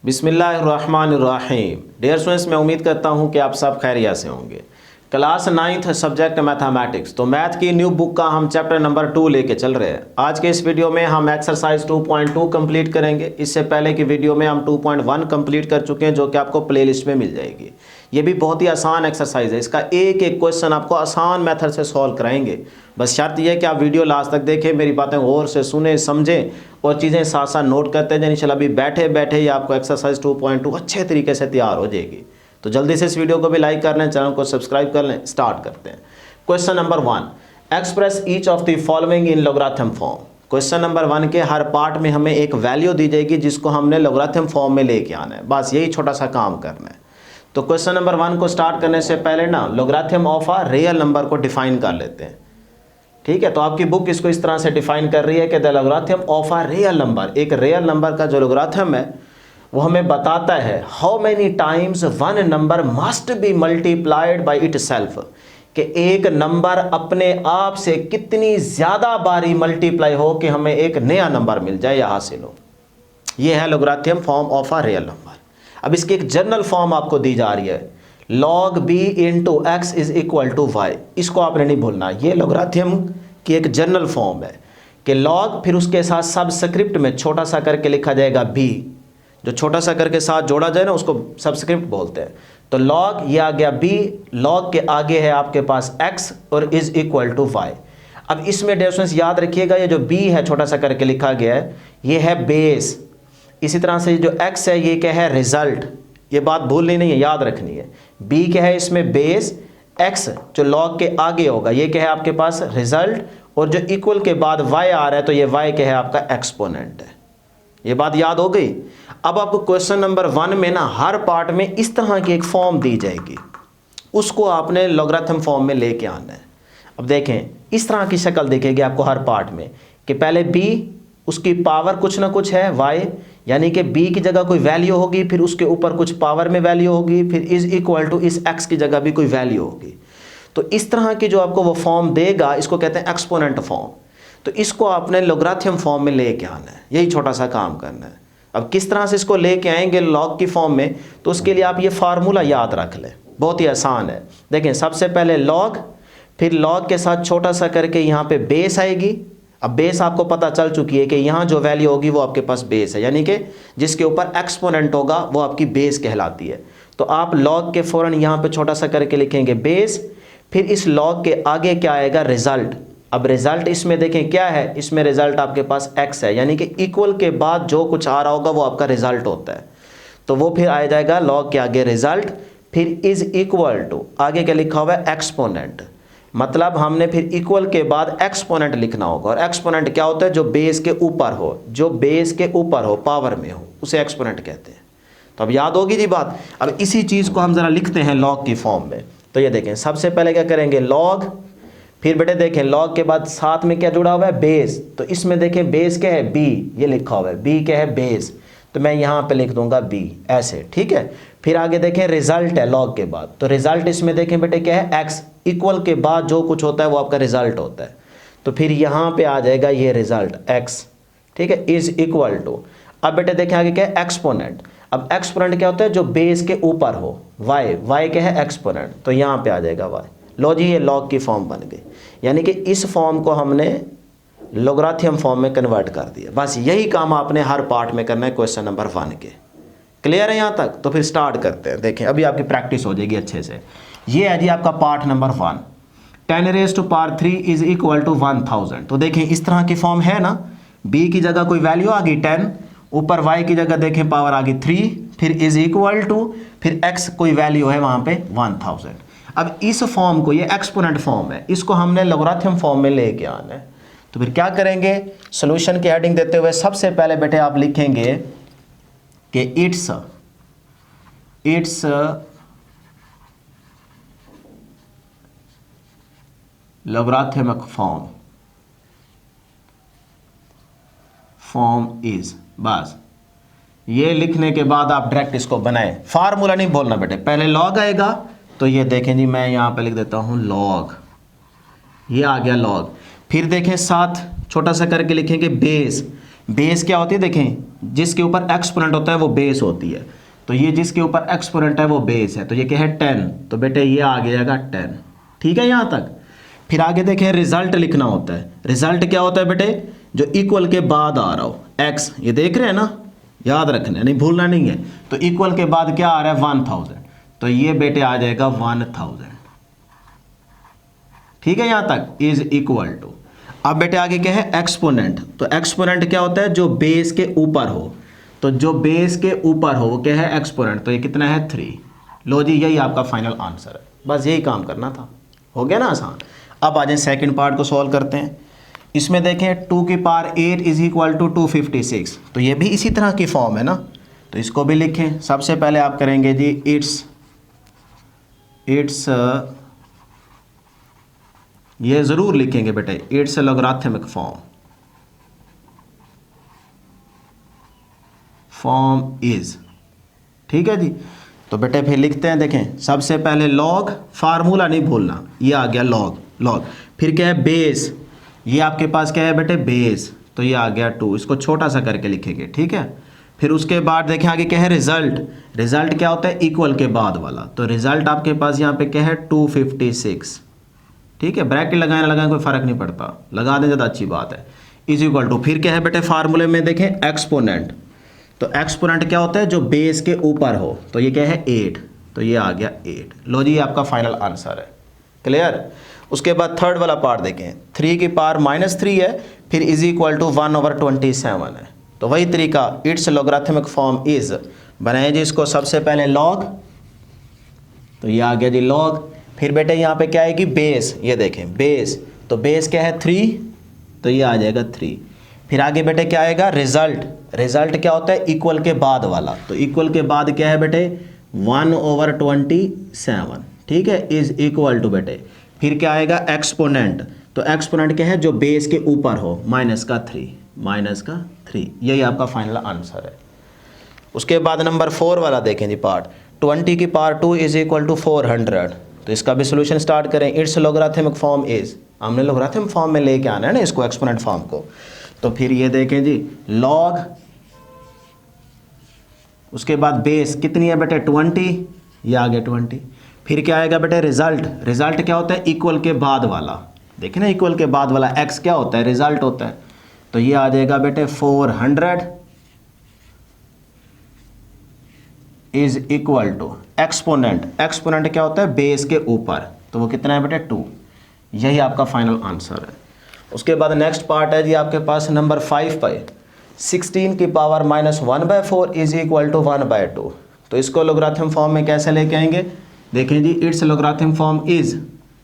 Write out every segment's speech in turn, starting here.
बिस्मिल्लाहिर्रहमानिर्रहीम। Dear students, मैं उम्मीद करता हूं कि आप सब खैरियत से होंगे। क्लास 9th सब्जेक्ट मैथमेटिक्स, तो मैथ की न्यू बुक का हम चैप्टर नंबर 2 लेके चल रहे हैं। आज के इस वीडियो में हम एक्सरसाइज 2.2 कंप्लीट करेंगे। इससे पहले की वीडियो में हम 2.1 कंप्लीट कर चुके हैं, जो कि आपको प्लेलिस्ट में मिल जाएगी। ये भी बहुत ही आसान एक्सरसाइज है। इसका एक एक क्वेश्चन आपको आसान मेथड से सॉल्व कराएंगे। बस शर्त यह है कि आप वीडियो लास्ट तक देखें, मेरी बातें गौर से सुने समझें और चीज़ें साथ साथ नोट करते जाएं। इंशाल्लाह अभी बैठे बैठे ही आपको एक्सरसाइज 2.2 अच्छे तरीके से तैयार हो जाएगी। तो जल्दी से इस वीडियो को भी लाइक कर लें, चैनल को सब्सक्राइब कर लें। स्टार्ट करते हैं। Question number 1, express each of the following in logarithm form. Question number 1 के हर पार्ट में हमें एक वैल्यू दी जाएगी जिसको हमने लॉगरिथम फॉर्म में लेके आना है। बस यही छोटा सा काम करना है। तो क्वेश्चन नंबर 1 को स्टार्ट करने से पहले ना logarithm of a real number को डिफाइन कर लेते हैं। ठीक है, तो आपकी बुक इसको इस तरह से डिफाइन कर रही है कि the logarithm of a real number, एक रियल नंबर का जो लॉगरिथम है वो हमें बताता है how many times one number must be multiplied by itself, कि एक नंबर अपने आप से कितनी ज़्यादा बारी मल्टीप्लाई हो कि हमें एक नया नंबर मिल जाए या हासिल हो। ये है logarithm form of a real number. अब इसकी एक जनरल फॉर्म आपको दी जा रही है, log b into x is equal to y. इसको आपने नहीं भूलना। ये लॉगरिथम की एक जनरल फॉर्म है कि log फिर उसके साथ सबस्क्रिप्ट में छोटा सा करके लिखा जाएगा b, जो छोटा सा करके साथ जोड़ा जाए ना उसको सबस्क्रिप्ट बोलते हैं। तो log ये आ गया b, log के आगे है आपके पास x और इज इक्वल टू वाई। अब इसमें डिफरेंस याद रखिएगा, ये जो b है छोटा सा करके लिखा गया है ये है बेस। इसी तरह से जो x है ये क्या है, रिजल्ट। ये बात भूलनी नहीं है, याद रखनी है। b क्या है इसमें बेस, x जो log के आगे होगा ये क्या है आपके पास रिजल्ट, और जो इक्वल के बाद y आ रहा है तो ये y क्या है आपका एक्सपोनेंट है। ये बात याद हो गई। अब आपको क्वेश्चन नंबर 1 में ना हर पार्ट में इस तरह की एक फॉर्म दी जाएगी, उसको आपने लॉगरिथम फॉर्म में लेके आना है। अब देखें इस तरह की शक्ल दिखेगी आपको हर पार्ट में कि पहले b, उसकी पावर कुछ ना कुछ है y, यानी कि b की जगह कोई वैल्यू होगी, फिर उसके ऊपर कुछ पावर में वैल्यू होगी, फिर इज इक्वल टू इस x की जगह भी कोई वैल्यू होगी। तो इस तरह की जो आपको वो फॉर्म देगा इसको कहते हैं एक्सपोनेंट फॉर्म। तो इसको आपने लॉगरिथम फॉर्म में लेके आना है, यही छोटा सा काम करना है। अब किस तरह से इसको लेके आएंगे लॉग की फॉर्म में, तो उसके लिए आप ये फार्मूला याद रख लें, बहुत ही आसान है। देखें सबसे पहले लॉग, फिर लॉग के साथ छोटा सा करके यहाँ पे बेस आएगी। अब बेस आपको पता चल चुकी है कि यहाँ जो वैल्यू होगी वो आपके पास बेस है, यानी कि जिसके ऊपर एक्सपोनेंट होगा वो आपकी बेस कहलाती है। तो आप लॉग के फ़ौरन यहाँ पे छोटा सा करके लिखेंगे बेस, फिर इस लॉग के आगे क्या आएगा, रिजल्ट। अब रिजल्ट इसमें देखें क्या है, इसमें रिजल्ट आपके पास x है, यानी कि इक्वल के बाद जो कुछ आ रहा होगा वो आपका रिजल्ट होता है। तो वो फिर आ जाएगा लॉग के आगे रिजल्ट, फिर इज इक्वल टू आगे क्या लिखा हुआ है एक्सपोनेंट। मतलब हमने फिर इक्वल के बाद एक्सपोनेंट लिखना होगा, और एक्सपोनेंट क्या होता है, जो बेस के ऊपर हो, जो बेस के ऊपर हो, पावर में हो, उसे एक्सपोनेंट कहते हैं। तो अब याद होगी जी बात। अब इसी चीज़ को हम ज़रा लिखते हैं लॉग की फॉर्म में। तो ये देखें सबसे पहले क्या करेंगे लॉग, फिर बेटे देखें लॉग के बाद साथ में क्या जुड़ा हुआ है, बेस। तो इसमें देखें बेस क्या है, b, ये लिखा हुआ है b क्या है बेस, तो मैं यहाँ पे लिख दूंगा b ऐसे, ठीक है। फिर आगे देखें रिजल्ट है लॉग के बाद, तो रिजल्ट इसमें देखें बेटे क्या है x, इक्वल के बाद जो कुछ होता है वो आपका रिजल्ट होता है। तो फिर यहाँ पे आ जाएगा ये रिजल्ट x, ठीक है, इज इक्वल टू। अब बेटे देखें आगे क्या है एक्सपोनेंट। अब एक्सपोनेंट क्या होता है, जो बेस के ऊपर हो, y क्या है एक्सपोनेंट, तो यहाँ पे आ जाएगा y। लो जी ये लॉग की फॉर्म बन गई, यानी कि इस फॉर्म को हमने लॉगरिथम फॉर्म में कन्वर्ट कर दिया। बस यही काम आपने हर पार्ट में करना है क्वेश्चन नंबर 1 के। क्लियर है यहाँ तक? तो फिर स्टार्ट करते हैं। देखें अभी आपकी प्रैक्टिस हो जाएगी अच्छे से। ये है जी आपका part number 1, 10 raise to power 3 is equal to 1000। तो देखें इस तरह की फॉर्म है ना, b की जगह कोई वैल्यू आ गई 10, ऊपर y की जगह देखें पावर आ गई 3, फिर इज इक्वल टू, फिर x कोई वैल्यू है वहाँ पे 1000। अब इस फॉर्म को, ये एक्सपोनेंट फॉर्म है, इसको हमने लॉगरिथम फॉर्म में लेके आना है। तो फिर क्या करेंगे, सॉल्यूशन की हेडिंग देते हुए सबसे पहले बेटे आप लिखेंगे कि इट्स लॉगरिथमिक फॉर्म इज, बस ये लिखने के बाद आप डायरेक्ट इसको बनाएं। फार्मूला नहीं बोलना बेटे, पहले लॉग आएगा, तो ये देखें जी मैं यहाँ पे लिख देता हूँ लॉग, ये आ गया लॉग। फिर देखें साथ छोटा सा करके लिखेंगे बेस, बेस क्या होती है, देखें जिसके ऊपर एक्सपोनेंट होता है वो बेस होती है, तो ये जिसके ऊपर एक्सपोनेंट है वो बेस है, तो ये क्या है 10, तो बेटे ये आ जाएगा 10। ठीक है यहाँ तक। फिर आगे देखें रिजल्ट लिखना होता है। रिजल्ट क्या होता है बेटे, जो इक्वल के बाद आ रहा हो, एक्स, ये देख रहे हैं ना, याद रखना नहीं, भूलना नहीं है। तो इक्वल के बाद क्या आ रहा है 1000, तो ये बेटे आ जाएगा 1000। ठीक है यहाँ तक, इज इक्वल टू। अब बेटे आगे क्या है एक्सपोनेंट, तो एक्सपोनेंट क्या होता है, जो बेस के ऊपर हो, तो जो बेस के ऊपर हो वो क्या है एक्सपोनेंट, तो ये कितना है 3। लो जी यही आपका फाइनल आंसर है, बस यही काम करना था, हो गया ना आसान। अब आ जाए सेकंड पार्ट को सॉल्व करते हैं। इसमें देखें 2 की पावर 8 इज इक्वल टू 256, तो ये भी इसी तरह की फॉर्म है ना, तो इसको भी लिखें। सबसे पहले आप करेंगे जी इट्स ये ज़रूर लिखेंगे बेटे, इट्स लॉगरिथमिक फॉर्म इज। ठीक है जी, तो बेटे फिर लिखते हैं, देखें सबसे पहले लॉग, फार्मूला नहीं भूलना, ये आ गया लॉग। फिर क्या है बेस, ये आपके पास क्या है बेटे बेस, तो ये आ गया 2, इसको छोटा सा करके लिखेंगे। ठीक है, फिर उसके बाद देखें आगे क्या है रिजल्ट क्या होता है इक्वल के बाद वाला, तो रिजल्ट आपके पास यहाँ पे क्या है 256। ठीक है, ब्रैकेट लगाएं ना लगाएं कोई फ़र्क नहीं पड़ता, लगा दें ज़्यादा अच्छी बात है। इज इक्वल टू, फिर क्या है बेटे फार्मूले में देखें एक्सपोनेंट, तो एक्सपोनेंट क्या होता है जो बेस के ऊपर हो, तो ये क्या है 8, तो ये आ गया 8। लो जी आपका फाइनल आंसर है, क्लियर। उसके बाद थर्ड वाला पार्ट देखें, 3 की पावर -3 है, फिर इज इक्वल टू 1/27 है, तो वही तरीका इट्स लॉगरिथमिक फॉर्म इज बनाए जी। इसको सबसे पहले लॉग, तो ये आ गया जी लॉग। फिर बेटे यहाँ पे क्या है कि बेस, ये देखें बेस, तो बेस क्या है 3, तो ये आ जाएगा 3। फिर आगे बेटे क्या आएगा रिजल्ट क्या होता है इक्वल के बाद वाला, तो इक्वल के बाद क्या है बेटे 1/27। ठीक है, इज इक्वल टू बेटे फिर क्या आएगा एक्सपोनेंट, तो एक्सपोनेंट क्या है जो बेस के ऊपर हो, -3, यही आपका फाइनल आंसर है। उसके बाद नंबर 4 वाला देखें जी पार्ट, 20 की पावर 2 इज इक्वल टू 400, तो इसका भी सोल्यूशन स्टार्ट करें। इट्स लॉगरिथमिक फॉर्म इज, हमने लॉगरिथमिक फॉर्म में लेके आना है ना इसको, एक्सपोनेंट फॉर्म को। तो फिर ये देखें जी लॉग, उसके बाद बेस कितनी है बेटे 20, ये आ गया 20। फिर क्या आएगा बेटे रिजल्ट क्या होता है इक्वल के बाद वाला, देखें ना इक्वल के बाद वाला एक्स क्या होता है रिजल्ट होता है, तो ये आ जाएगा बेटे 400 इज इक्वल टू एक्सपोनेंट क्या होता है बेस के ऊपर, तो वो कितना है बेटे 2, यही आपका फाइनल आंसर है। उसके बाद नेक्स्ट पार्ट है जी आपके पास नंबर 5 पे, 16 की पावर -1/4 इज इक्वल टू 1/2, तो इसको लॉगरिथम फॉर्म में कैसे लेके आएंगे, देखें जी इट्स लॉगरिथम फॉर्म इज,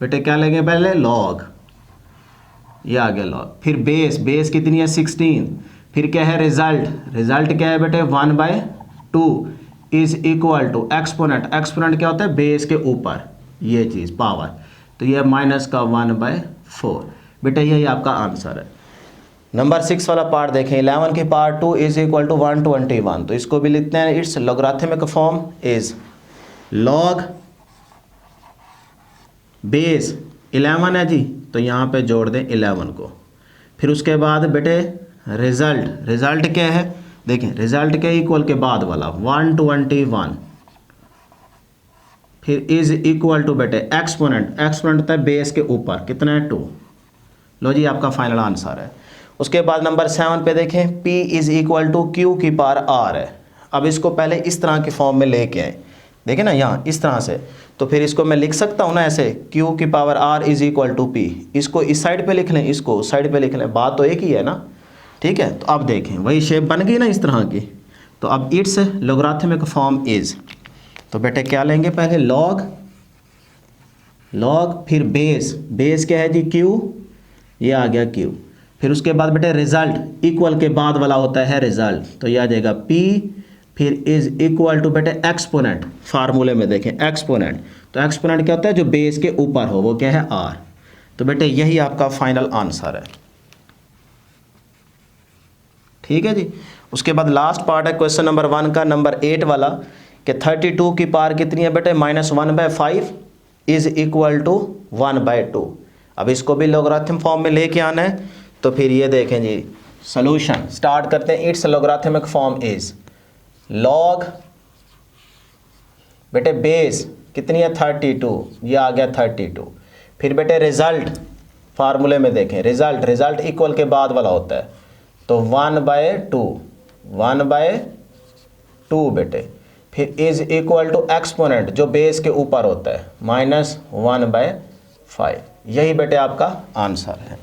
बेटे क्या लेंगे पहले लॉग, ये आ गया लॉग। फिर बेस कितनी है 16, फिर क्या है रिजल्ट क्या है बेटे 1/2 इज इक्वल टू एक्सपोनेंट क्या होता है बेस के ऊपर, ये चीज़ पावर, तो ये -1/4, बेटे यही आपका आंसर है। नंबर 6 वाला पार्ट देखें, 11 की पावर 2 इज इक्वल टू 121, तो इसको भी लिखते हैं it's logarithmic form is log base 11 है जी, तो यहाँ पे जोड़ दें 11 को। फिर उसके बाद बेटे रिजल्ट क्या है, देखें रिजल्ट के इक्वल के बाद वाला 121, फिर इज इक्वल टू बेटे एक्सपोनेंट होता है बेस के ऊपर, कितना है 2। लो जी आपका फाइनल आंसर है। उसके बाद नंबर 7 पे देखें P is equal to Q की पावर R है। अब इसको पहले इस तरह के फॉर्म में लेके आए, देखें ना यहाँ इस तरह से, तो फिर इसको मैं लिख सकता हूँ ना ऐसे Q की power R is equal to P, इसको इस साइड पे लिख लें, इसको उस साइड पे लिख लें, बात तो एक ही है ना। ठीक है, तो अब देखें वही शेप बन गई ना इस तरह की। तो अब इट्स लॉगरिथमिक फॉर्म इज, तो बेटे क्या लेंगे पहले लॉग फिर बेस क्या है जी Q, ये आ गया Q। फिर उसके बाद बेटे रिजल्ट इक्वल के बाद वाला होता है रिजल्ट, तो ये आ जाएगा P, फिर इज इक्वल टू बेटे एक्सपोनेंट, फार्मूले में देखें एक्सपोनेंट, तो एक्सपोनेंट क्या होता है जो बेस के ऊपर हो, वो क्या है R, तो बेटे यही आपका फाइनल आंसर है। ठीक है जी। उसके बाद लास्ट पार्ट है क्वेश्चन नंबर 1 का, नंबर 8 वाला, कि 32 की पावर कितनी है बेटे -1/5 इज इक्वल टू 1/2। अब इसको भी लॉगरिथम फॉर्म में लेके आना है, तो फिर ये देखें जी सोल्यूशन स्टार्ट करते हैं। It's logarithmic form is log, बेटे बेस कितनी है 32, ये आ गया 32। फिर बेटे रिजल्ट फार्मूले में देखें, रिजल्ट इक्वल के बाद वाला होता है, तो 1/2 बेटे। फिर इज इक्वल टू एक्सपोनेंट जो बेस के ऊपर होता है -1/5। यही बेटे आपका आंसर है।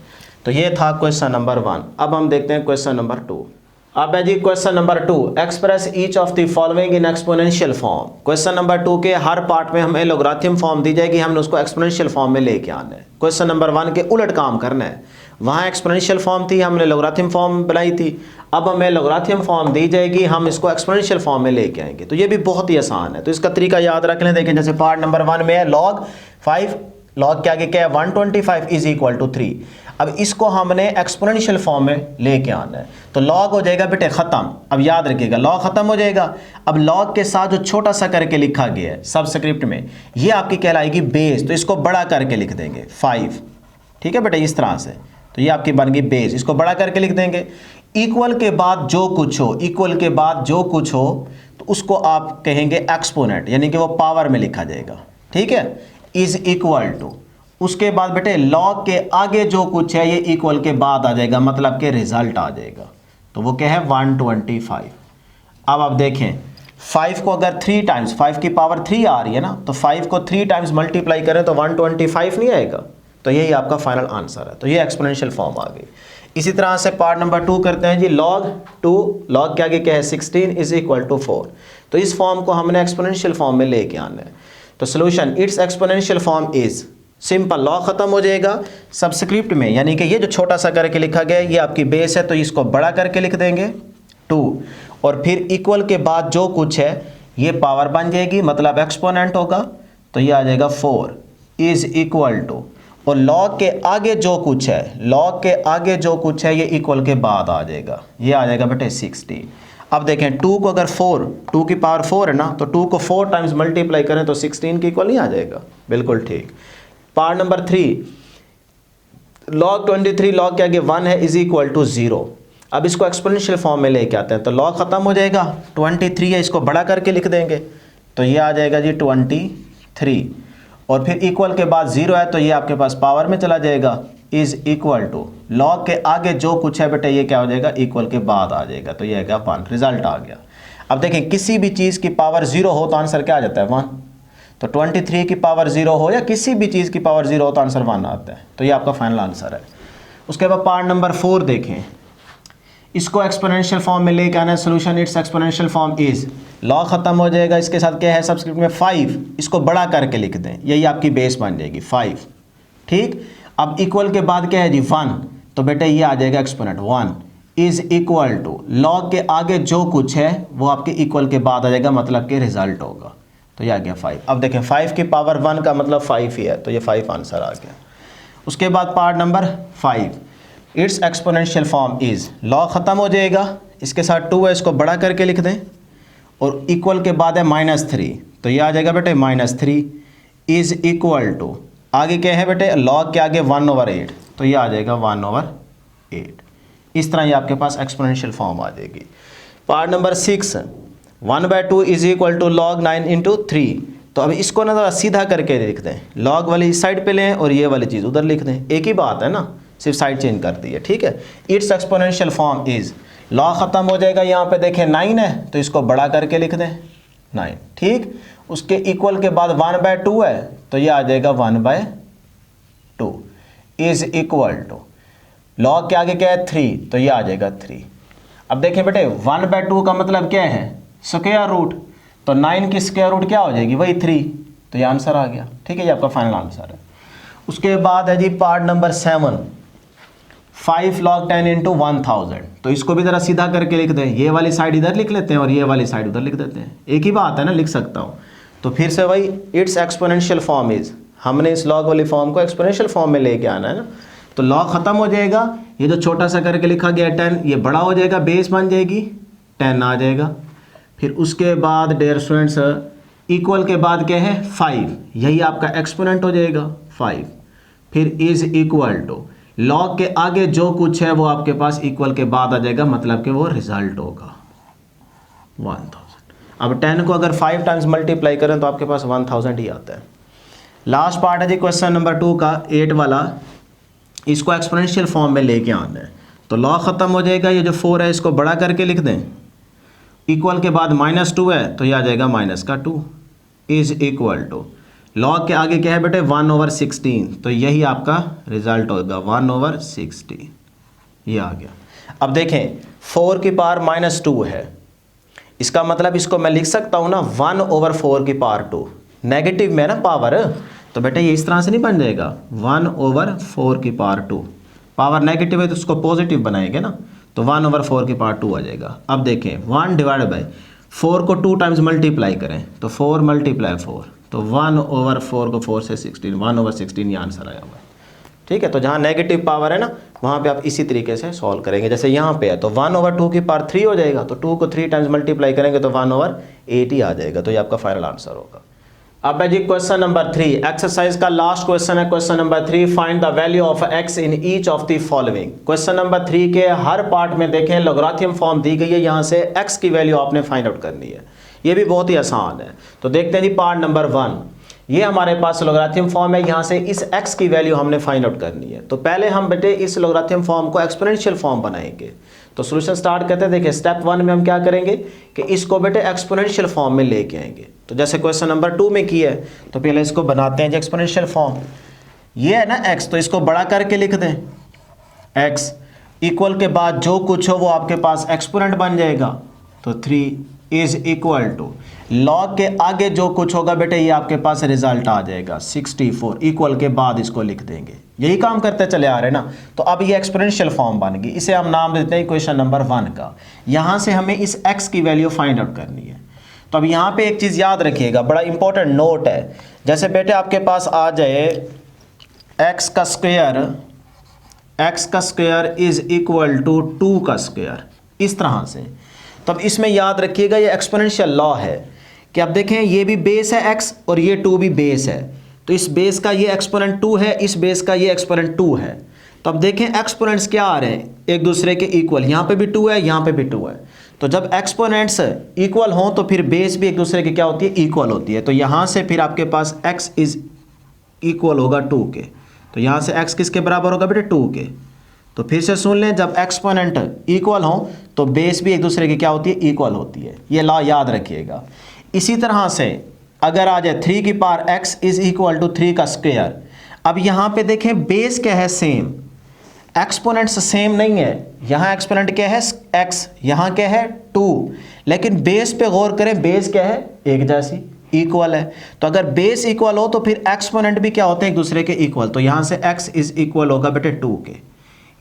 तो ये था क्वेश्चन नंबर 1। अब हम देखते हैं क्वेश्चन नंबर 2। अब है जी question number 2, express each of the following in exponential form. Question number 2 के हर पार्ट में हमें लॉगरिथम फॉर्म दी जाएगी, हमने उसको एक्सपोनेंशियल फॉर्म में लेके आना है। क्वेश्चन नंबर 1 के उलट काम करना है, वहाँ एक्सपोनेंशियल फॉर्म थी, हमने लॉगरिथम फॉर्म बनाई थी, अब हमें लॉगरिथम फॉर्म दी जाएगी, हम इसको एक्सपोनेंशियल फॉर्म में लेके आएंगे। तो ये भी बहुत ही आसान है, तो इसका तरीका याद रख लें। देखें जैसे पार्ट नंबर 1 में है लॉग 5, लॉग के आगे क्या है 125 इज इक्वल टू 3। अब इसको हमने एक्सपोनेंशियल फॉर्म में लेके आना है, तो लॉग हो जाएगा बेटे ख़त्म। अब याद रखिएगा लॉग ख़त्म हो जाएगा। अब लॉग के साथ जो छोटा सा करके लिखा गया है सबस्क्रिप्ट में, ये आपकी कहलाएगी बेस, तो इसको बड़ा करके लिख देंगे 5। ठीक है बेटे, इस तरह से, तो ये आपकी बन गई बेस, इसको बड़ा करके लिख देंगे। इक्वल के बाद जो कुछ हो, इक्वल के बाद जो कुछ हो तो उसको आप कहेंगे एक्सपोनेंट, यानी कि वो पावर में लिखा जाएगा। ठीक है, इज इक्वल टू, उसके बाद बेटे लॉग के आगे जो कुछ है ये इक्वल के बाद आ जाएगा, मतलब कि रिजल्ट आ जाएगा। तो वो क्या है 125। अब आप देखें 5 को अगर 3 टाइम्स, 5 की पावर 3 आ रही है ना, तो 5 को 3 टाइम्स मल्टीप्लाई करें तो 125 नहीं आएगा। तो यही आपका फाइनल आंसर है। तो ये एक्सपोनेंशियल फॉर्म आ गई। इसी तरह से पार्ट नंबर 2 करते हैं जी। लॉग 2, लॉग के आगे क्या है 16 इज इक्वल टू 4। तो इस फॉर्म को हमने एक्सपोनेंशियल फॉर्म में लेके आना है। तो solution it's exponential form is simple, log खत्म हो जाएगा सबस्क्रिप्ट में, यानी कि ये जो छोटा सा करके लिखा गया है ये आपकी बेस है, तो इसको बड़ा करके लिख देंगे 2, और फिर इक्वल के बाद जो कुछ है ये पावर बन जाएगी, मतलब एक्सपोनेंट होगा, तो ये आ जाएगा 4 इज इक्वल टू, और लॉग के आगे जो कुछ है, लॉग के आगे जो कुछ है ये इक्वल के बाद आ जाएगा, ये आ जाएगा बेटे 16। अब देखें 2 को अगर 4, 2 की पावर 4 है ना, तो 2 को 4 टाइम्स मल्टीप्लाई करें तो 16 के इक्वल नहीं आ जाएगा। बिल्कुल ठीक। पार्ट नंबर 3, लॉग 23, लॉग के आगे 1 है इज इक्वल टू 0। अब इसको एक्सपोनेंशियल फॉर्म में लेके आते हैं, तो लॉग खत्म हो जाएगा, 23 है, इसको बड़ा करके लिख देंगे, तो ये आ जाएगा जी 23, और फिर इक्वल के बाद 0 है तो ये आपके पास पावर में चला जाएगा, इज इक्वल टू, लॉग के आगे जो कुछ है बेटे ये क्या हो जाएगा, इक्वल के बाद आ जाएगा, तो ये आएगा 1, रिजल्ट आ गया। अब देखें किसी भी चीज़ की पावर 0 हो तो आंसर क्या आ जाता है 1, तो 23 की पावर 0 हो या किसी भी चीज़ की पावर 0 हो तो आंसर 1 आता है, तो ये आपका फाइनल आंसर है। उसके बाद पार्ट नंबर 4 देखें, इसको एक्सपोनेंशियल फॉर्म में लेके आना है। Solution it's exponential form is, log खत्म हो जाएगा, इसके साथ क्या है सबस्क्रिप्ट में 5, इसको बड़ा करके लिख दें, यही आपकी बेस बन जाएगी 5। ठीक, अब इक्वल के बाद क्या है जी 1, तो बेटे ये आ जाएगा exponent 1 is equal to, log के आगे जो कुछ है वो आपके इक्वल के बाद आ जाएगा, मतलब कि रिजल्ट होगा, तो ये आ गया 5। अब देखें 5 की पावर 1 का मतलब 5 ही है, तो ये 5 आंसर आ गया। उसके बाद part number 5, it's exponential form is, log ख़त्म हो जाएगा, इसके साथ 2 है, इसको बड़ा करके लिख दें, और इक्वल के बाद है -3, तो ये आ जाएगा बेटे -3 इज इक्वल टू, आगे क्या है बेटे लॉग के आगे 1/8, तो ये आ जाएगा 1/8। इस तरह ये आपके पास एक्सपोनेंशियल फॉर्म आ जाएगी। Part number 6, 1/2 is equal to log 9 into 3। तो अब इसको ना थोड़ा सीधा करके लिख दें, लॉग वाली इस साइड पे लें और ये वाली चीज़ उधर लिख दें, एक ही बात है ना, सिर्फ साइड चेंज कर दी है। ठीक है, it's exponential form is, log ख़त्म हो जाएगा, यहाँ पे देखें 9 है तो इसको बड़ा करके लिख दें 9। ठीक, उसके इक्वल के बाद 1/2 है तो ये आ जाएगा 1/2 इज इक्वल टू, लॉग के आगे क्या है 3, तो ये आ जाएगा 3। अब देखें बेटे 1/2 का मतलब क्या है स्क्वायर रूट, तो 9 की स्क्वायर रूट क्या हो जाएगी वही 3, तो ये आंसर आ गया। ठीक है, ये आपका फाइनल आंसर है। उसके बाद है जी पार्ट नंबर 7, 5 log 10 इंटू 1000। तो इसको भी ज़रा सीधा करके लिख दें, ये वाली साइड इधर लिख लेते हैं और ये वाली साइड उधर लिख देते हैं, एक ही बात है ना, लिख सकता हूँ। तो फिर से वही इट्स एक्सपोनेंशियल फॉर्म इज, हमने इस लॉग वाली फॉर्म को एक्सपोनेंशियल फॉर्म में लेके आना है ना, तो लॉग ख़त्म हो जाएगा, ये जो छोटा सा करके लिखा गया 10 ये बड़ा हो जाएगा, बेस बन जाएगी 10 आ जाएगा। फिर उसके बाद डियर स्टूडेंट्स इक्वल के बाद क्या है 5, यही आपका एक्सपोनेंट हो जाएगा 5। फिर इज इक्वल टू, लॉग के आगे जो कुछ है वो आपके पास इक्वल के बाद आ जाएगा, मतलब कि वो रिजल्ट होगा 1000। अब 10 को अगर 5 टाइम्स मल्टीप्लाई करें तो आपके पास 1000 ही आता है। लास्ट पार्ट है जी क्वेश्चन नंबर 2 का 8 वाला, इसको एक्सपोनेंशियल फॉर्म में लेके आना है। तो लॉग ख़त्म हो जाएगा, ये जो 4 है इसको बड़ा करके लिख दें, इक्वल के बाद -2 है तो ये आ जाएगा -2 इज इक्वल टू लॉग के आगे क्या है बेटे 1/16, तो यही आपका रिजल्ट होगा 1/16, ये आ गया। अब देखें 4 की पावर -2 है, इसका मतलब इसको मैं लिख सकता हूँ ना 1/4 की पावर 2, नेगेटिव में ना पावर, तो बेटे ये इस तरह से नहीं बन जाएगा 1/4 की पावर 2, पावर नेगेटिव है तो उसको पॉजिटिव बनाएंगे ना, तो 1/4 की पावर 2 आ जाएगा। अब देखें 1 डिवाइड बाई 4 को 2 टाइम्स मल्टीप्लाई करें तो 4 × 4, तो 1/4 को 4 से 16, 1/16 ये आंसर आया हुआ है। ठीक है, तो जहाँ नेगेटिव पावर है ना वहाँ पे आप इसी तरीके से सॉल्व करेंगे। जैसे यहाँ पे है तो 1/2 की पावर 3 हो जाएगा, तो 2 को 3 टाइम्स मल्टीप्लाई करेंगे तो 1/8 ही आ जाएगा, तो ये आपका फाइनल आंसर होगा। अब है जी क्वेश्चन नंबर 3, एक्सरसाइज का लास्ट क्वेश्चन है question number 3, find the value of x in each of the following. Question number 3 के हर पार्ट में देखें लॉगरिथम फॉर्म दी गई है, यहाँ से x की वैल्यू आपने फाइंड आउट करनी है, ये भी बहुत ही आसान है। तो देखते हैं जी पार्ट नंबर 1, ये हमारे पास लॉगरिथम फॉर्म है, यहाँ से इस x की वैल्यू हमने फाइंड आउट करनी है। तो पहले हम बेटे इस लॉगरिथम फॉर्म को एक्सपोनेंशियल फॉर्म बनाएंगे। तो सॉल्यूशन स्टार्ट करते हैं। देखिए स्टेप 1 में हम क्या करेंगे कि इसको बेटे एक्सपोनेंशियल फॉर्म में लेके आएंगे। तो जैसे क्वेश्चन नंबर 2 में किया है, तो पहले इसको बनाते हैं जी एक्सपोनेंशियल फॉर्म। ये है ना x, तो इसको बड़ा करके लिख दें, x इक्वल के बाद जो कुछ हो वो आपके पास एक्सपोनेंट बन जाएगा, तो 3 इज इक्वल टू लॉग के आगे जो कुछ होगा बेटे ये आपके पास रिजल्ट आ जाएगा 64, इक्वल के बाद इसको लिख देंगे। यही काम करते चले आ रहे हैं ना। तो अब ये एक्सपोनेंशियल फॉर्म बन गई, इसे हम नाम देते हैं इक्वेशन नंबर 1 का। यहाँ से हमें इस x की वैल्यू फाइंड आउट करनी है। तो अब यहाँ पे एक चीज़ याद रखिएगा, बड़ा इंपॉर्टेंट नोट है। जैसे बेटे आपके पास आ जाए x का स्क्वायर इज इक्वल टू 2 का स्क्वायर, इस तरह से। तब इसमें याद रखिएगा ये एक्सपोनेंशियल लॉ है कि अब देखें ये भी बेस है x और ये 2 भी बेस है, तो इस बेस का ये एक्सपोनेंट 2 है, इस बेस का ये एक्सपोनेंट 2 है। तो अब देखें एक्सपोनेंट्स क्या आ रहे हैं एक दूसरे के इक्वल, यहाँ पे भी 2 है, यहाँ पे भी 2 है। तो जब एक्सपोनेंट्स इक्वल हों तो फिर बेस भी एक दूसरे की क्या होती है, इक्वल होती है। तो यहाँ से फिर आपके पास x इज इक्वल होगा 2 के, तो यहाँ से x किसके बराबर होगा बेटे 2 के। तो फिर से सुन लें, जब एक्सपोनेंट इक्वल हो तो बेस भी एक दूसरे की क्या होती है, इक्वल होती है। ये लॉ याद रखिएगा। इसी तरह से अगर आ जाए 3 की power x is equal to 3 का स्क्वायर, अब यहाँ पे देखें बेस क्या है, सेम, एक्सपोनेंट्स सेम नहीं है। यहाँ एक्सपोनेंट क्या है x, यहाँ क्या है 2, लेकिन बेस पे गौर करें, बेस क्या है एक जैसी, इक्वल है। तो अगर बेस इक्वल हो तो फिर एक्सपोनेंट भी क्या होते हैं एक दूसरे के इक्वल, तो यहाँ से x इज इक्वल होगा बेटे 2 के।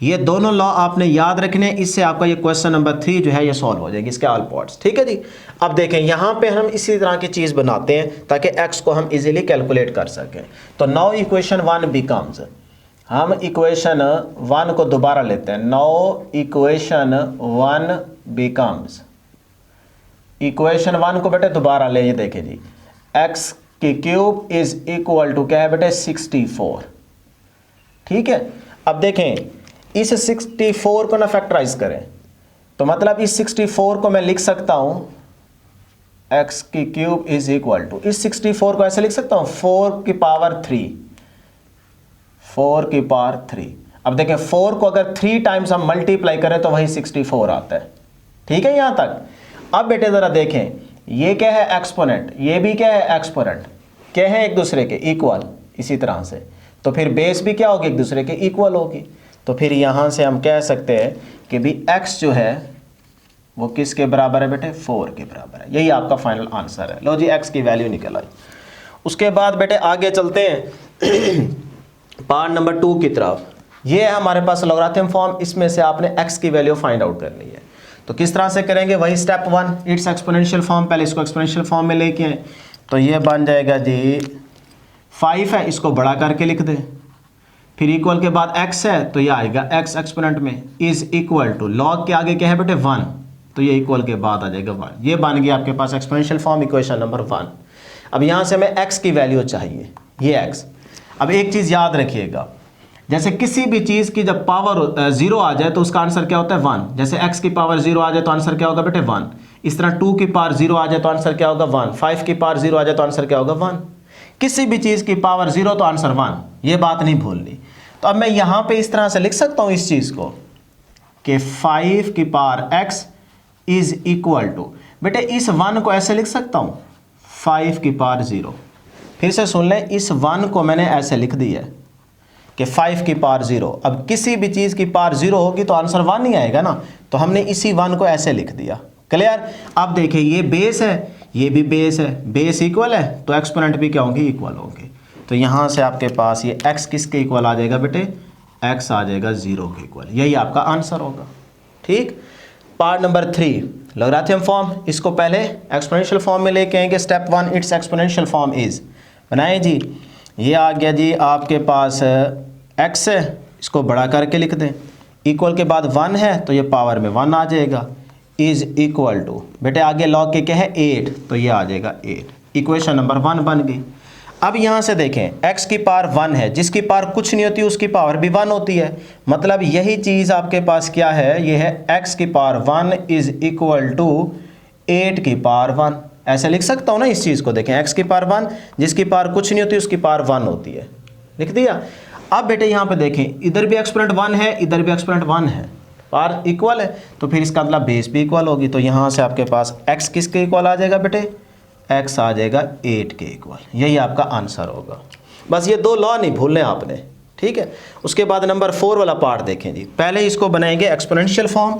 ये दोनों लॉ आपने याद रखने, इससे आपका ये क्वेश्चन नंबर 3 जो है ये सॉल्व हो जाएगी, इसके ऑल पार्ट्स। ठीक है जी। अब देखें यहाँ पे हम इसी तरह की चीज़ बनाते हैं ताकि x को हम इजीली कैलकुलेट कर सकें। तो नाउ इक्वेशन 1 बिकम्स, हम इक्वेशन 1 को दोबारा लेते हैं। नाउ इक्वेशन 1 बिकम्स, इक्वेशन 1 को बेटे दोबारा ले, ये देखें जी x की क्यूब इज इक्वल टू क्या है बेटे 64। ठीक है, अब देखें इस 64 को ना फैक्टराइज करें, तो मतलब इस 64 को मैं लिख सकता हूं x की क्यूब इज इक्वल टू, इस 64 को ऐसे लिख सकता हूं 4 की पावर 3, 4 की पावर 3। अब देखें 4 को अगर 3 टाइम्स हम मल्टीप्लाई करें तो वही 64 आता है। ठीक है यहां तक। अब बेटे जरा देखें, ये क्या है एक्सपोनेंट, ये भी क्या है एक्सपोनेंट, क्या है एक दूसरे के इक्वल, इसी तरह से। तो फिर बेस भी क्या होगी एक दूसरे के इक्वल होगी। तो फिर यहाँ से हम कह सकते हैं कि भी x जो है वो किसके बराबर है बेटे 4 के बराबर है। यही आपका फाइनल आंसर है। लो जी x की वैल्यू निकल आई। उसके बाद बेटे आगे चलते हैं पार्ट नंबर 2 की तरफ। ये है हमारे पास लॉगरिथम फॉर्म, इसमें से आपने x की वैल्यू फाइंड आउट करनी है। तो किस तरह से करेंगे, वही स्टेप 1 इट्स एक्सपोनेंशियल फॉर्म, पहले इसको एक्सपोनेंशियल फॉर्म में लेके आए। तो ये बन जाएगा जी 5 है, इसको बड़ा करके लिख दें, फिर इक्वल के बाद x है तो ये आएगा x एक्सपोनेंट में इज इक्वल टू लॉग के आगे क्या है बेटे 1, तो ये इक्वल के बाद आ जाएगा 1। ये बन गया आपके पास एक्सपोनेंशियल फॉर्म इक्वेशन नंबर 1। अब यहाँ से हमें x की वैल्यू चाहिए, ये x। अब एक चीज़ याद रखिएगा, जैसे किसी भी चीज़ की जब पावर 0 आ जाए तो उसका आंसर क्या होता है 1। जैसे x की पावर 0 आ जाए तो आंसर क्या होगा बेटे 1। इस तरह 2 की पावर 0 आ जाए तो आंसर क्या होगा 1। 5 की पावर 0 आ जाए तो आंसर क्या होगा 1। किसी भी चीज़ की पावर 0 तो आंसर 1, ये बात नहीं भूलनी। तो अब मैं यहाँ पे इस तरह से लिख सकता हूँ इस चीज़ को कि 5 की power x is equal to, बेटे इस 1 को ऐसे लिख सकता हूँ 5 की पावर 0। फिर से सुन लें, इस 1 को मैंने ऐसे लिख दिया है कि 5 की पावर 0। अब किसी भी चीज़ की पावर 0 होगी तो आंसर 1 ही आएगा ना, तो हमने इसी 1 को ऐसे लिख दिया। क्लियर। अब देखिए ये बेस है, ये भी बेस है, बेस इक्वल है तो एक्सपोनेंट भी क्या होंगे, इक्वल होंगे। तो यहाँ से आपके पास ये x किसके इक्वल आ जाएगा बेटे, x आ जाएगा 0 के इक्वल। यही आपका आंसर होगा। ठीक। पार्ट नंबर 3 लॉगरिथम फॉर्म, इसको पहले एक्सपोनेंशियल फॉर्म में लेके आएंगे। Step 1 it's exponential form is, बनाएं जी। ये आ गया जी आपके पास x है, इसको बड़ा करके लिख दें, इक्वल के बाद 1 है तो ये पावर में 1 आ जाएगा, इज इक्वल टू, बेटे आगे लॉग के क्या है 8, तो ये आ जाएगा 8। इक्वेशन नंबर 1 बन गई। अब यहाँ से देखें x की पावर 1 है, जिसकी पावर कुछ नहीं होती उसकी पावर भी 1 होती है, मतलब यही चीज़ आपके पास क्या है, ये है x की पावर 1 इज इक्वल टू 8 की पावर 1। ऐसे लिख सकता हूँ ना इस चीज़ को। देखें x की पावर 1, जिसकी पावर कुछ नहीं होती उसकी पावर 1 होती है, लिख दिया। अब बेटे यहाँ पे देखें, इधर भी एक्सपोनेंट 1 है, इधर भी एक्सपोनेंट 1 है, पावर इक्वल है, तो फिर इसका मतलब बेस भी इक्वल होगी। तो यहाँ से आपके पास x किसके इक्वल आ जाएगा बेटे, x आ जाएगा 8 के इक्वल। यही आपका आंसर होगा। बस ये 2 लॉ नहीं भूलने आपने, ठीक है। उसके बाद नंबर 4 वाला पार्ट देखें जी। पहले इसको बनाएंगे एक्सपोनेंशियल फॉर्म,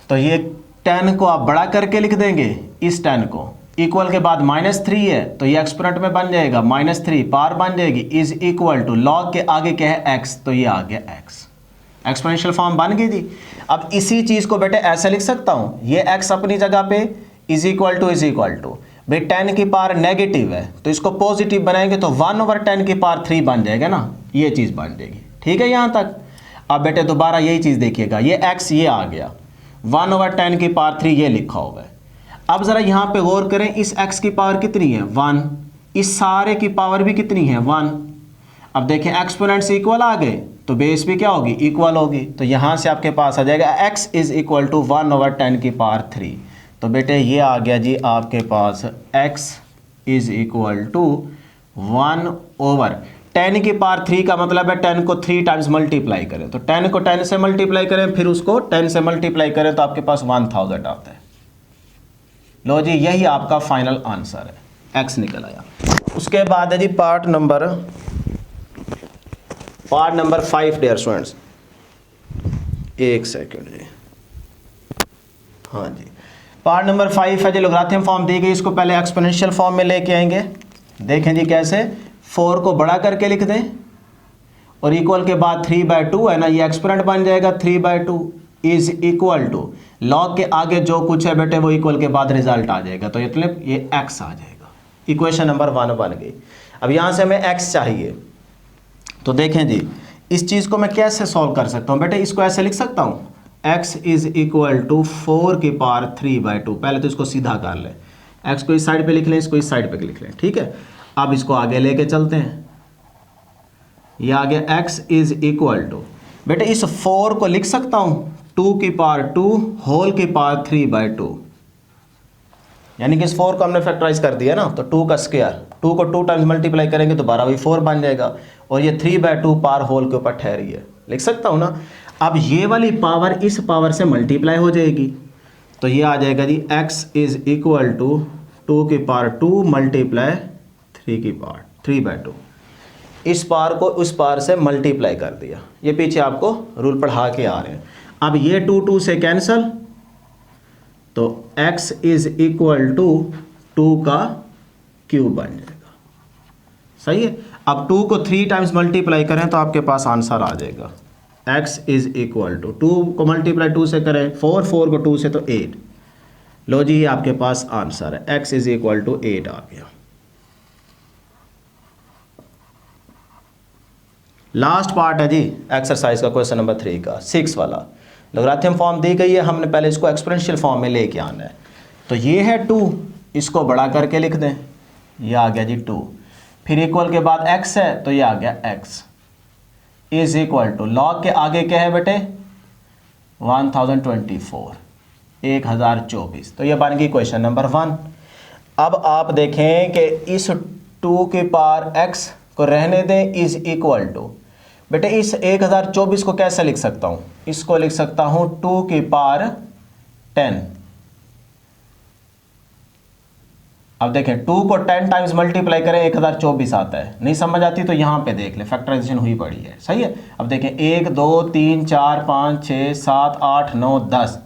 तो ये 10 को आप बड़ा करके लिख देंगे, इस 10 को, इक्वल के बाद -3 है तो ये एक्सपोनेंट में बन जाएगा -3, पावर बन जाएगी इज इक्वल टू, लॉग के आगे क्या है x, तो ये आ गया x। एक्सपोनेंशियल फॉर्म बन गई जी। अब इसी चीज़ को बेटे ऐसे लिख सकता हूँ, ये x अपनी जगह पे इज इक्वल टू भाई 10 की पावर नेगेटिव है तो इसको पॉजिटिव बनाएंगे तो 1/10 की पावर 3 बन जाएगा ना, ये चीज़ बन जाएगी। ठीक है यहाँ तक। अब बेटे दोबारा यही चीज़ देखिएगा, ये x ये आ गया, 1/10 की पावर 3 ये लिखा होगा। अब ज़रा यहाँ पे गौर करें, इस x की पावर कितनी है 1, इस सारे की पावर भी कितनी है 1। अब देखें एक्सपोनेंट्स इक्वल आ गए तो बेस भी क्या होगी, इक्वल होगी। तो यहाँ से आपके पास आ जाएगा x इज इक्वल टू 1/10 की पावर 3। तो बेटे ये आ गया जी आपके पास x इज इक्वल टू 1/10 की पावर 3 का मतलब है 10 को 3 टाइम्स मल्टीप्लाई करें, तो 10 को 10 से मल्टीप्लाई करें, फिर उसको 10 से मल्टीप्लाई करें तो आपके पास 1000 आता है। लो जी यही आपका फाइनल आंसर है, x निकल आया। उसके बाद है जी पार्ट नंबर 5 डियर स्टूडेंट्स, एक सेकंड जी, हाँ जी। पार्ट नंबर 5 है जी, लॉगरिथम फॉर्म दी गई, इसको पहले एक्सपोनेंशियल फॉर्म में लेके आएंगे। देखें जी कैसे, 4 को बड़ा करके लिख दें और इक्वल के बाद 3/2 है ना, ये एक्सपोनेंट बन जाएगा 3/2 इज इक्वल टू, लॉग के आगे जो कुछ है बेटे वो इक्वल के बाद रिजल्ट आ जाएगा, तो मतलब ये x आ जाएगा। इक्वेशन नंबर 1 बन गई। अब यहाँ से हमें x चाहिए, तो देखें जी इस चीज़ को मैं कैसे सॉल्व कर सकता हूँ बेटे, इसको ऐसे लिख सकता हूँ x इज इक्वल टू 4 की पावर 3/2। पहले तो इसको सीधा कर लें, x को इस साइड पे लिख लें, इसको इस साइड पे लिख लें, ठीक है। अब इसको आगे लेके चलते हैं, ये आ गया x इज इक्वल टू, बेटे इस 4 को लिख सकता हूँ 2 की पावर 2 होल की पावर 3/2, यानी कि इस 4 को हमने फैक्टराइज कर दिया ना, तो 2 का स्क्वायर, 2 को 2 टाइम्स मल्टीप्लाई करेंगे तो 12 बाई 4 बन जाएगा, और ये 3/2 पावर होल के ऊपर ठहरी है, लिख सकता हूँ ना। अब ये वाली पावर इस पावर से मल्टीप्लाई हो जाएगी, तो ये आ जाएगा जी x इज इक्वल टू 2 की पावर 2 मल्टीप्लाई 3 की पावर 3/2। इस पावर को उस पावर से मल्टीप्लाई कर दिया, ये पीछे आपको रूल पढ़ा के आ रहे हैं। अब ये 2 से कैंसल, तो x इज इक्वल टू 2 का क्यूब बन जाएगा, सही है। अब 2 को 3 टाइम्स मल्टीप्लाई करें तो आपके पास आंसर आ जाएगा x इज इक्वल टू 2 को मल्टीप्लाई 2 से करें 4 को 2 से तो 8। लो जी ये आपके पास आंसर है, x इज इक्वल टू 8 आ गया। लास्ट पार्ट है जी एक्सरसाइज का, क्वेश्चन नंबर 3 का 6 वाला। लॉगरिथम फॉर्म दी गई है, हमने पहले इसको एक्सपोनेंशियल फॉर्म में लेके आना है। तो ये है 2, इसको बड़ा करके लिख दें, ये आ गया जी 2, फिर इक्वल के बाद x है तो ये आ गया x, is equal to log के आगे क्या है बेटे 1024 1024। तो ये बन गई क्वेश्चन नंबर 1। अब आप देखें कि इस 2 की पावर x को रहने दें इज इक्वल टू, बेटे इस 1024 को कैसे लिख सकता हूं, इसको लिख सकता हूं 2 की पावर 10। अब देखें 2 को 10 टाइम्स मल्टीप्लाई करें 1024 आता है, नहीं समझ आती तो यहां पे देख ले, फैक्टराइजेशन हुई पड़ी है, सही है। अब देखें 1 2 3 4 5 6 7 8 9 10,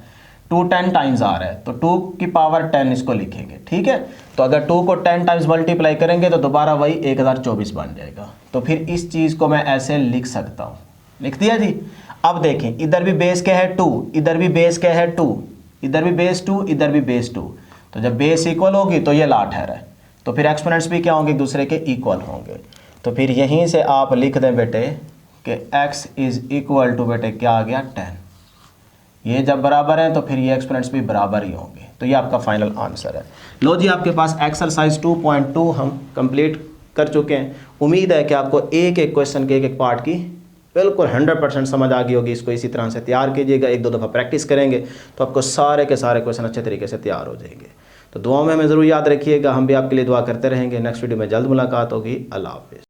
2 10 टाइम्स आ रहा है तो 2 की पावर 10 इसको लिखेंगे, ठीक है। तो अगर 2 को 10 टाइम्स मल्टीप्लाई करेंगे तो दोबारा वही 1024 बन जाएगा। तो फिर इस चीज़ को मैं ऐसे लिख सकता हूँ, लिख दिया जी। अब देखें इधर भी बेस क्या है 2, इधर भी बेस क्या है 2, इधर भी बेस 2, इधर भी बेस 2। तो जब बेस इक्वल होगी तो ये ला ठहरा है, तो फिर एक्सपोनेंट्स भी क्या होंगे एक दूसरे के इक्वल होंगे। तो फिर यहीं से आप लिख दें बेटे कि x इज इक्वल टू बेटे क्या आ गया 10। ये जब बराबर है तो फिर ये एक्सपोनेंट्स भी बराबर ही होंगे। तो ये आपका फाइनल आंसर है। लो जी, आपके पास एक्सरसाइज 2.2 हम कंप्लीट कर चुके हैं। उम्मीद है कि आपको एक एक क्वेश्चन के एक एक पार्ट की बिल्कुल 100% समझ आ गई होगी। इसको इसी तरह से तैयार कीजिएगा, एक दो दफ़ा प्रैक्टिस करेंगे तो आपको सारे के सारे क्वेश्चन अच्छे तरीके से तैयार हो जाएंगे। तो दुआओं में हमें ज़रूर याद रखिएगा, हम भी आपके लिए दुआ करते रहेंगे। नेक्स्ट वीडियो में जल्द मुलाकात होगी। अल्लाह हाफ़िज़।